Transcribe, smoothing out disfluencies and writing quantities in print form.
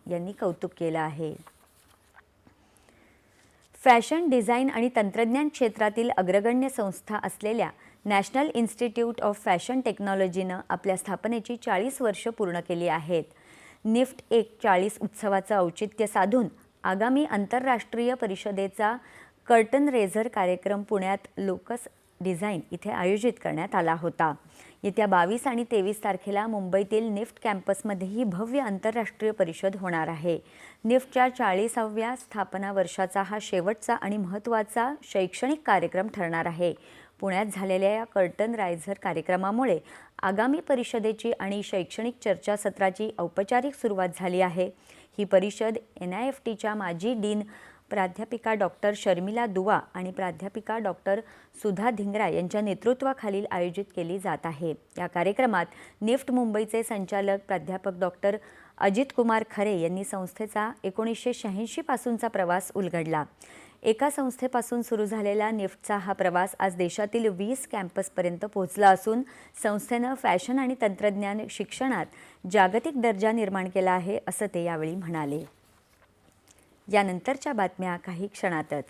यांनी कौतुक केलं आहे। फॅशन डिझाईन आणि तंत्रज्ञान क्षेत्रातील अग्रगण्य संस्था असलेल्या नॅशनल इन्स्टिट्यूट ऑफ फॅशन टेक्नॉलॉजीनं आपल्या स्थापनेची 40 वर्ष पूर्ण केली आहेत। निफ्ट 40 उत्सवाचं औचित्य साधून आगामी आंतरराष्ट्रीय परिषदेचा कर्टन रेझर कार्यक्रम पुण्यात लोकस डिझाईन इथे आयोजित करण्यात आला होता। येत्या 22 आणि 23 तारखेला मुंबईतील निफ्ट कॅम्पसमध्ये ही भव्य आंतरराष्ट्रीय परिषद होणार आहे। निफ्टच्या 40व्या स्थापना वर्षाचा हा शेवटचा आणि महत्त्वाचा शैक्षणिक कार्यक्रम ठरणार आहे। पुण्यात झालेल्या या कर्टन रायझर कार्यक्रमामुळे आगामी परिषदेची आणि शैक्षणिक चर्चासत्राची औपचारिक सुरुवात झाली आहे। ही परिषद NIFTच्या माजी डीन प्राध्यापिका डॉक्टर शर्मिला दुवा आणि प्राध्यापिका डॉक्टर सुधा धिंगरा यांच्या नेतृत्वाखाली आयोजित केली जात आहे। या कार्यक्रमात निफ्ट मुंबईचे संचालक प्राध्यापक डॉक्टर अजित कुमार खरे यांनी संस्थेचा 1986 पासूनचा प्रवास उलगडला। एका संस्थेपासून सुरू झालेला निफ्टचा हा प्रवास आज देशातील 20 कॅम्पसपर्यंत पोहोचला असून संस्थेनं फॅशन आणि तंत्रज्ञान शिक्षणात जागतिक दर्जा निर्माण केला आहे, असं ते यावेळी म्हणाले। यानंतरच्या बातम्या काही क्षणातच।